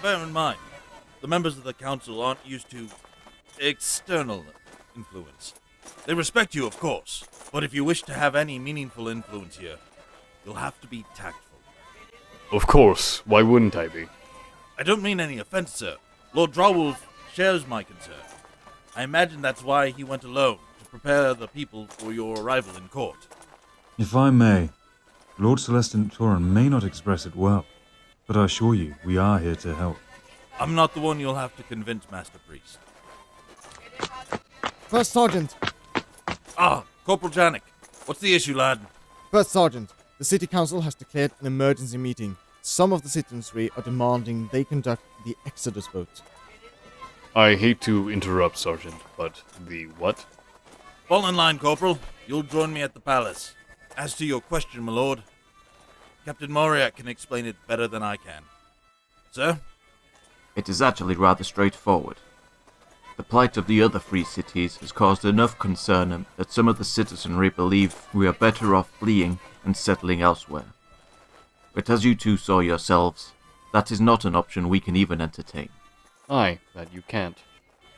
bear in mind, the members of the council aren't used to external influence. They respect you, of course, but if you wish to have any meaningful influence here, you'll have to be tactful. Of course, why wouldn't I be? I don't mean any offense, sir. Lord Drawwolf shares my concern. I imagine that's why he went alone, to prepare the people for your arrival in court. If I may, Lord-Celestant Torran may not express it well, but I assure you, we are here to help. I'm not the one you'll have to convince, Master Priest. First Sergeant! Ah, Corporal Janik. What's the issue, lad? First Sergeant, the City Council has declared an emergency meeting. Some of the citizenry are demanding they conduct the Exodus vote. I hate to interrupt, Sergeant, but the what? Fall in line, Corporal. You'll join me at the palace. As to your question, my lord, Captain Mauriac can explain it better than I can. Sir? It is actually rather straightforward. The plight of the other free cities has caused enough concern that some of the citizenry believe we are better off fleeing and settling elsewhere. But as you two saw yourselves, that is not an option we can even entertain. Aye, that you can't.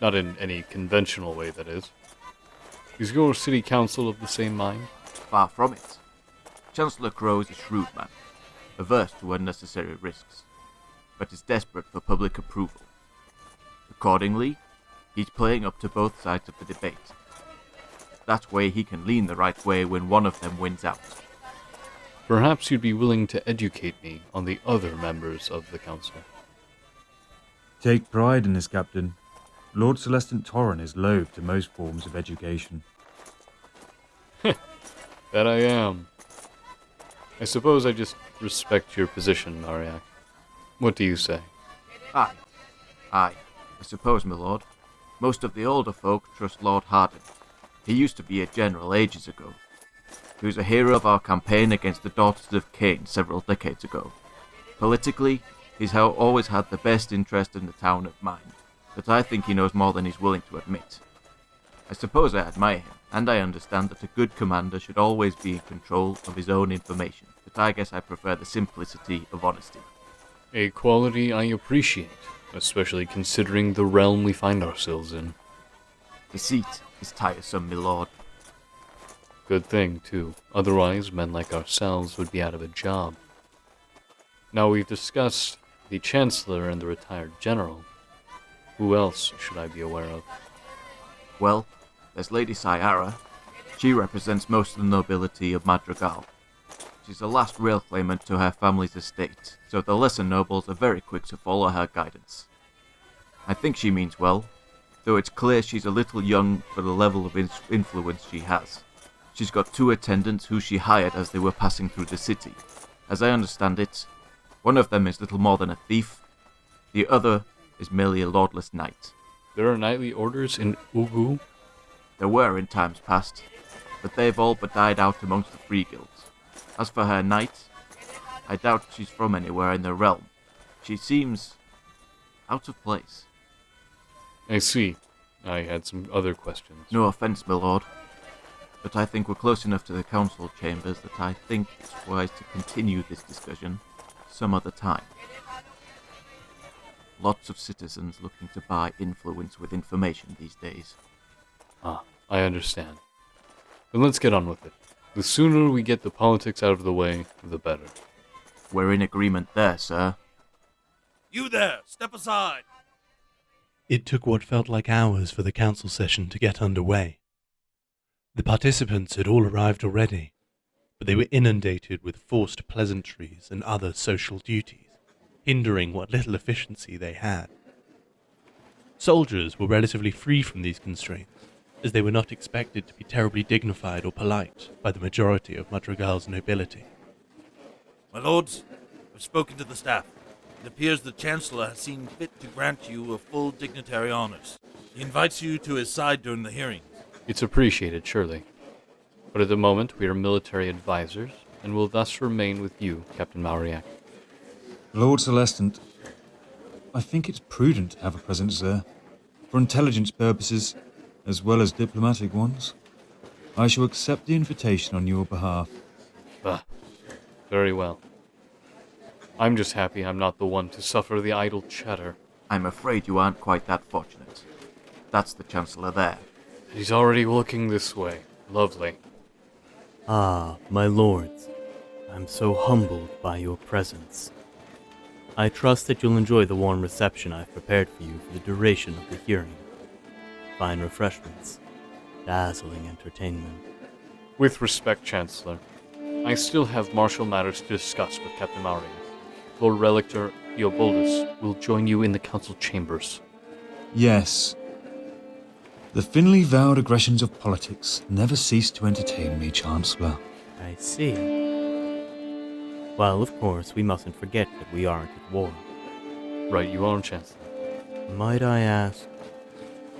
Not in any conventional way, that is. Is your city council of the same mind? Far from it. Chancellor Crow is a shrewd man, averse to unnecessary risks, but is desperate for public approval. Accordingly, he's playing up to both sides of the debate. That way he can lean the right way when one of them wins out. Perhaps you'd be willing to educate me on the other members of the council. Take pride in this, Captain. Lord-Celestant Torran is loath to most forms of education. That I am. I suppose I just respect your position, Mauriac. What do you say? Aye. I suppose, my lord. Most of the older folk trust Lord Harden. He used to be a general ages ago. He was a hero of our campaign against the Daughters of Cain several decades ago. Politically, he's always had the best interest in the town of mind, but I think he knows more than he's willing to admit. I suppose I admire him, and I understand that a good commander should always be in control of his own information, but I guess I prefer the simplicity of honesty. A quality I appreciate, especially considering the realm we find ourselves in. Deceit is tiresome, my lord. Good thing, too. Otherwise, men like ourselves would be out of a job. Now we've discussed the Chancellor and the retired General. Who else should I be aware of? Well, there's Lady Sayara. She represents most of the nobility of Madrigal. She's the last real claimant to her family's estate, so the lesser nobles are very quick to follow her guidance. I think she means well, though it's clear she's a little young for the level of influence she has. She's got 2 attendants who she hired as they were passing through the city. As I understand it, one of them is little more than a thief, the other is merely a lordless knight. There are knightly orders in Ugu? There were in times past, but they've all but died out amongst the free guilds. As for her knight, I doubt she's from anywhere in the realm. She seems out of place. I see. I had some other questions. No offence, my lord, but I think we're close enough to the council chambers that I think it's wise to continue this discussion some other time. Lots of citizens looking to buy influence with information these days. Ah, I understand. Then let's get on with it. The sooner we get the politics out of the way, the better. We're in agreement there, sir. You there! Step aside! It took what felt like hours for the council session to get underway. The participants had all arrived already, but they were inundated with forced pleasantries and other social duties, hindering what little efficiency they had. Soldiers were relatively free from these constraints, as they were not expected to be terribly dignified or polite by the majority of Madrigal's nobility. My lords, I've spoken to the staff. It appears the Chancellor has seen fit to grant you a full dignitary honors. He invites you to his side during the hearings. It's appreciated, surely. But at the moment, we are military advisors, and will thus remain with you, Captain Mauriac. Lord-Celestant, I think it's prudent to have a presence there, for intelligence purposes, as well as diplomatic ones. I shall accept the invitation on your behalf. Very well. I'm just happy I'm not the one to suffer the idle chatter. I'm afraid you aren't quite that fortunate. That's the Chancellor there. He's already looking this way. Lovely. Ah, my lords, I'm so humbled by your presence. I trust that you'll enjoy the warm reception I've prepared for you for the duration of the hearing. Fine refreshments, dazzling entertainment. With respect, Chancellor, I still have martial matters to discuss with Captain Mauriac. Lord Relictor Theobaldus will join you in the council chambers. Yes. The thinly veiled aggressions of politics never cease to entertain me, Chancellor. I see. Well, of course, we mustn't forget that we aren't at war. Right you are, Chancellor. Might I ask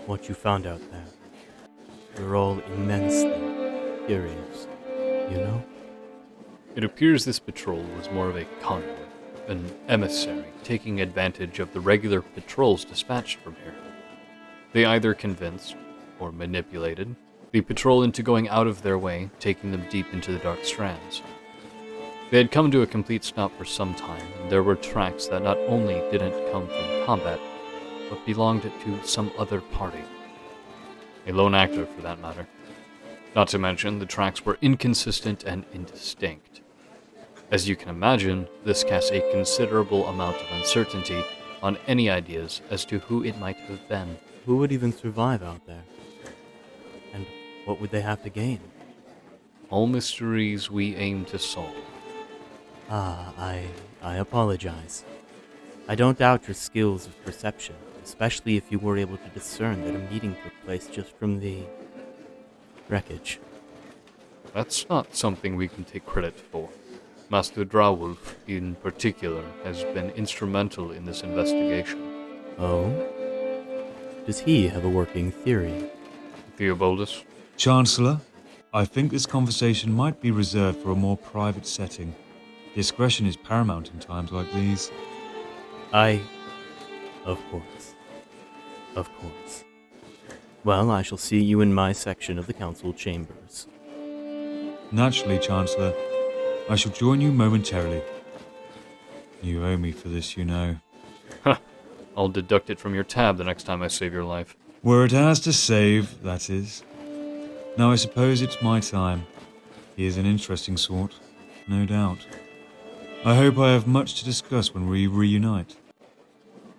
what you found out there? We're all immensely curious, you know? It appears this patrol was more of a convoy, an emissary taking advantage of the regular patrols dispatched from here. They either convinced, or manipulated, the patrol into going out of their way, taking them deep into the dark strands. They had come to a complete stop for some time, and there were tracks that not only didn't come from combat, but belonged to some other party. A lone actor, for that matter. Not to mention, the tracks were inconsistent and indistinct. As you can imagine, this casts a considerable amount of uncertainty on any ideas as to who it might have been. Who would even survive out there? And what would they have to gain? All mysteries we aim to solve. Ah, I apologize. I don't doubt your skills of perception, especially if you were able to discern that a meeting took place just from the wreckage. That's not something we can take credit for. Master Drawwolf, in particular, has been instrumental in this investigation. Oh? Does he have a working theory? Theobaldus? Chancellor, I think this conversation might be reserved for a more private setting. Discretion is paramount in times like these. Of course. Of course. Well, I shall see you in my section of the council chambers. Naturally, Chancellor, I shall join you momentarily. You owe me for this, you know. I'll deduct it from your tab the next time I save your life. Where it has to save, that is. Now I suppose it's my time. He is an interesting sort, no doubt. I hope I have much to discuss when we reunite.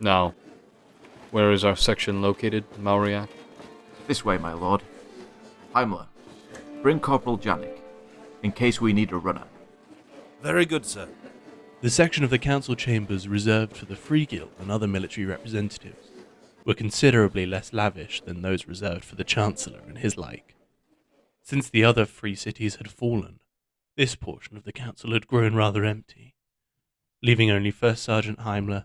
Now, where is our section located, Mauriac? This way, my lord. Heimler, bring Corporal Janik, in case we need a runner. Very good, sir. The section of the council chambers reserved for the Free Guild and other military representatives were considerably less lavish than those reserved for the Chancellor and his like. Since the other free cities had fallen, this portion of the council had grown rather empty, leaving only First Sergeant Heimler,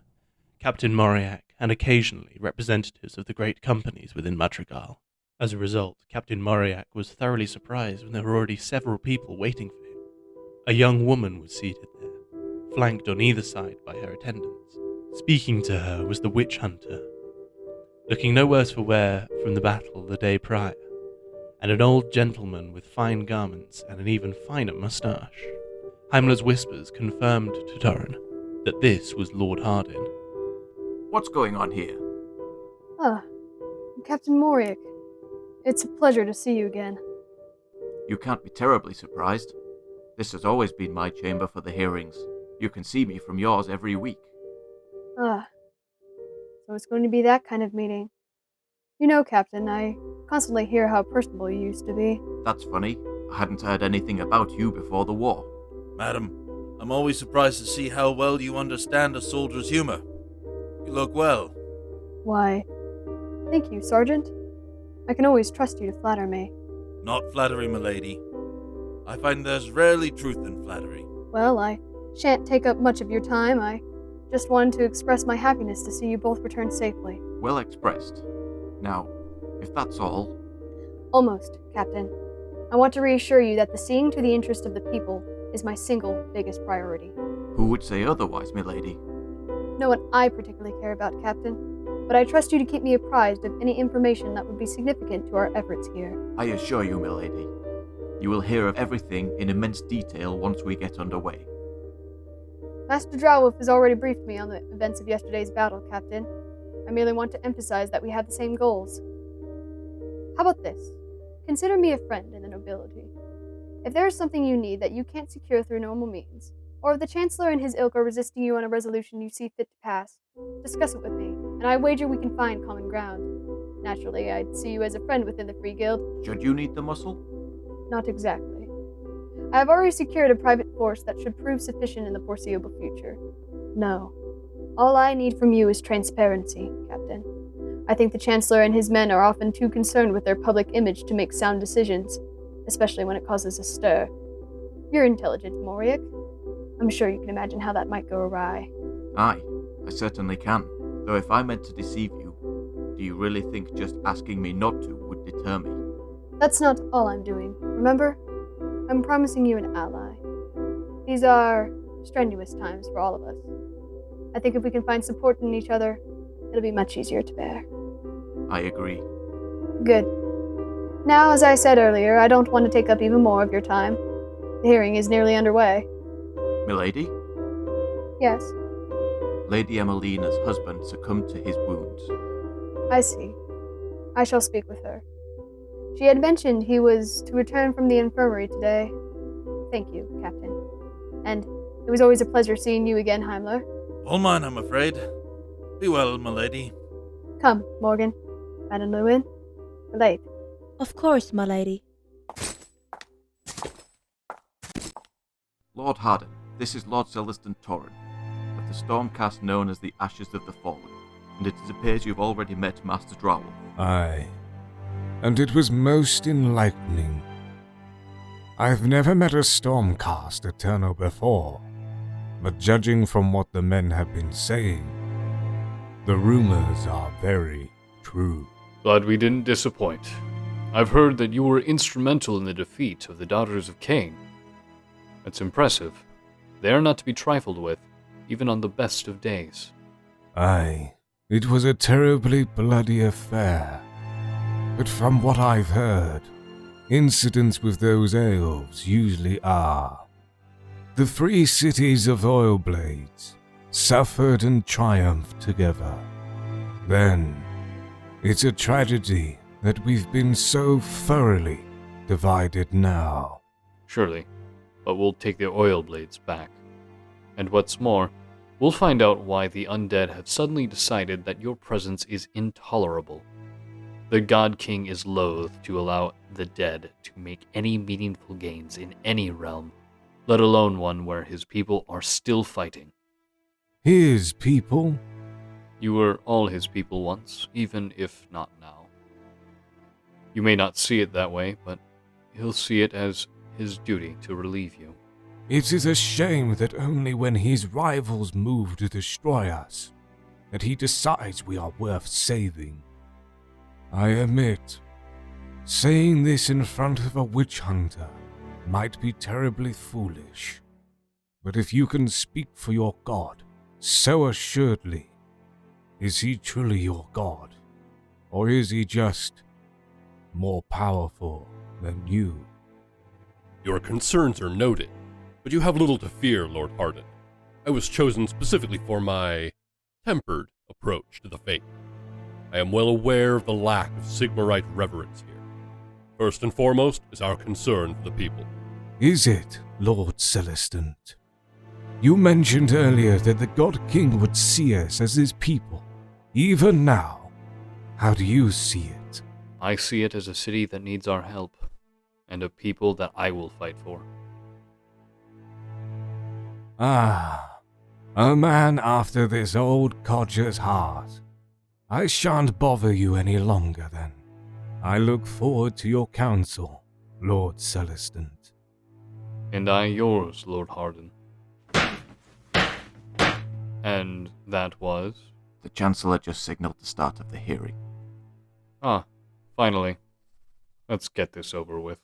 Captain Mauriac, and occasionally representatives of the great companies within Madrigal. As a result, Captain Mauriac was thoroughly surprised when there were already several people waiting for him. A young woman was seated there, flanked on either side by her attendants. Speaking to her was the witch hunter, looking no worse for wear from the battle the day prior, and an old gentleman with fine garments and an even finer moustache. Heimler's whispers confirmed to Torran that this was Lord Hardin. What's going on here? Captain Mauriac. It's a pleasure to see you again. You can't be terribly surprised. This has always been my chamber for the hearings. You can see me from yours every week. So it's going to be that kind of meeting. You know, Captain, I constantly hear how personable you used to be. That's funny. I hadn't heard anything about you before the war. Madam, I'm always surprised to see how well you understand a soldier's humor. You look well. Why, thank you, Sergeant. I can always trust you to flatter me. Not flattery, milady. I find there's rarely truth in flattery. Well, I shan't take up much of your time. I just wanted to express my happiness to see you both return safely. Well expressed. Now, if that's all... Almost, Captain. I want to reassure you that the seeing to the interest of the people is my single biggest priority. Who would say otherwise, milady? No one I particularly care about, Captain, but I trust you to keep me apprised of any information that would be significant to our efforts here. I assure you, milady. You will hear of everything in immense detail once we get underway. Master Drowolf has already briefed me on the events of yesterday's battle, Captain. I merely want to emphasize that we have the same goals. How about this? Consider me a friend in the nobility. If there is something you need that you can't secure through normal means, or if the Chancellor and his ilk are resisting you on a resolution you see fit to pass, discuss it with me, and I wager we can find common ground. Naturally, I'd see you as a friend within the Free Guild. Should you need the muscle? Not exactly. I have already secured a private force that should prove sufficient in the foreseeable future. No. All I need from you is transparency, Captain. I think the Chancellor and his men are often too concerned with their public image to make sound decisions, especially when it causes a stir. You're intelligent, Mauriac. I'm sure you can imagine how that might go awry. Aye, I certainly can. Though if I meant to deceive you, do you really think just asking me not to would deter me? That's not all I'm doing, remember? I'm promising you an ally. These are strenuous times for all of us. I think if we can find support in each other, it'll be much easier to bear. I agree. Good. Now, as I said earlier, I don't want to take up even more of your time. The hearing is nearly underway. Milady? Yes, Lady Emelina's husband succumbed to his wounds. I see. I shall speak with her. She had mentioned he was to return from the infirmary today. Thank you, Captain. And it was always a pleasure seeing you again, Heimler. All mine, I'm afraid. Be well, milady. Come, Morgan. Madame Lewin. We're late. Of course, my lady. Lord Harden, this is Lord-Celestant Torran, of the stormcast known as the Ashes of the Fallen, and it appears you've already met Master Drowell. Aye, and it was most enlightening. I've never met a Stormcast Eternal before, but judging from what the men have been saying, the rumors are very true. Glad we didn't disappoint. I've heard that you were instrumental in the defeat of the Daughters of Cain. That's impressive. They are not to be trifled with, even on the best of days. Aye, it was a terribly bloody affair. But from what I've heard, incidents with those elves usually are. The three cities of Oilblades suffered and triumphed together. Then, it's a tragedy that we've been so thoroughly divided now. Surely, but we'll take the oil blades back. And what's more, we'll find out why the undead have suddenly decided that your presence is intolerable. The God King is loath to allow the dead to make any meaningful gains in any realm, let alone one where his people are still fighting. His people? You were all his people once, even if not now. You may not see it that way, but he'll see it as his duty to relieve you. It is a shame that only when his rivals move to destroy us, that he decides we are worth saving. I admit, saying this in front of a witch hunter might be terribly foolish. But if you can speak for your god so assuredly, is he truly your god? Or is he just more powerful than you? Your concerns are noted, but you have little to fear, Lord Harden. I was chosen specifically for my tempered approach to the faith. I am well aware of the lack of Sigmarite reverence here. First and foremost is our concern for the people. Is it, Lord-Celestant? You mentioned earlier that the God King would see us as his people. Even now, how do you see it? I see it as a city that needs our help, and a people that I will fight for. Ah, a man after this old codger's heart. I shan't bother you any longer then. I look forward to your counsel, Lord-Celestant. And I yours, Lord Harden. And that was? The Chancellor just signaled the start of the hearing. Ah, finally. Let's get this over with.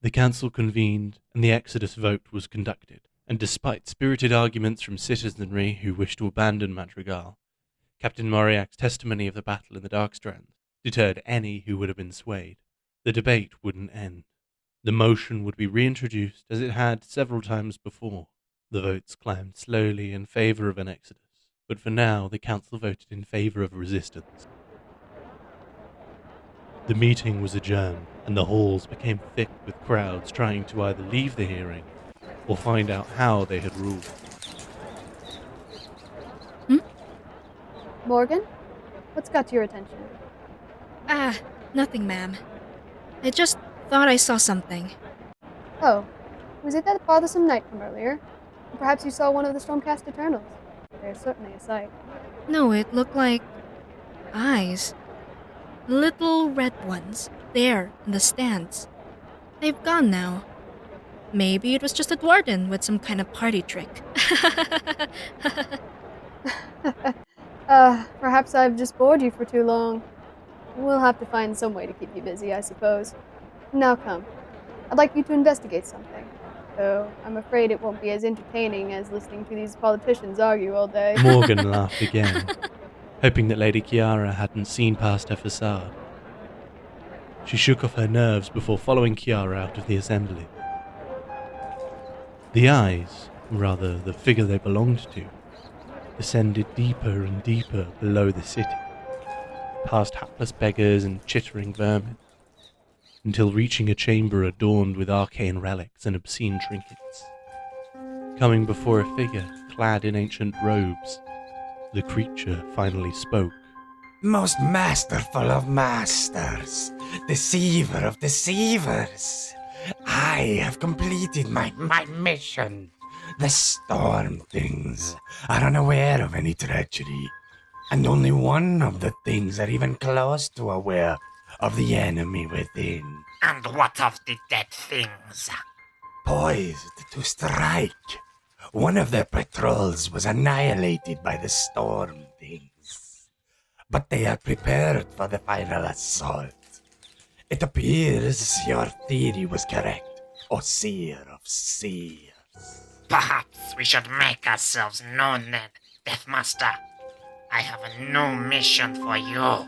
The council convened, and the Exodus vote was conducted, and despite spirited arguments from citizenry who wished to abandon Madrigal, Captain Mauriac's testimony of the battle in the Darkstrand deterred any who would have been swayed. The debate wouldn't end. The motion would be reintroduced as it had several times before. The votes climbed slowly in favor of an exodus, but for now the council voted in favor of resistance. The meeting was adjourned, and the halls became thick with crowds trying to either leave the hearing or find out how they had ruled. Morgan? What's got your attention? Nothing, ma'am. I just thought I saw something. Oh, was it that bothersome knight from earlier? Perhaps you saw one of the Stormcast Eternals. They're certainly a sight. No, it looked like eyes. Little red ones, there in the stands. They've gone now. Maybe it was just a dwarden with some kind of party trick. Perhaps I've just bored you for too long. We'll have to find some way to keep you busy, I suppose. Now come. I'd like you to investigate something. Though I'm afraid it won't be as entertaining as listening to these politicians argue all day. Morgan laughed again, hoping that Lady Kiara hadn't seen past her facade. She shook off her nerves before following Kiara out of the assembly. The eyes, rather the figure they belonged to, descended deeper and deeper below the city, past hapless beggars and chittering vermin, until reaching a chamber adorned with arcane relics and obscene trinkets. Coming before a figure clad in ancient robes, the creature finally spoke. Most masterful of masters, deceiver of deceivers, I have completed my mission. The storm things are unaware of any treachery, and only one of the things are even close to aware of the enemy within. And what of the dead things? Poised to strike. One of their patrols was annihilated by the storm things, but they are prepared for the final assault. It appears your theory was correct, O Seer of Seers. Perhaps we should make ourselves known then, Deathmaster. I have a new mission for you.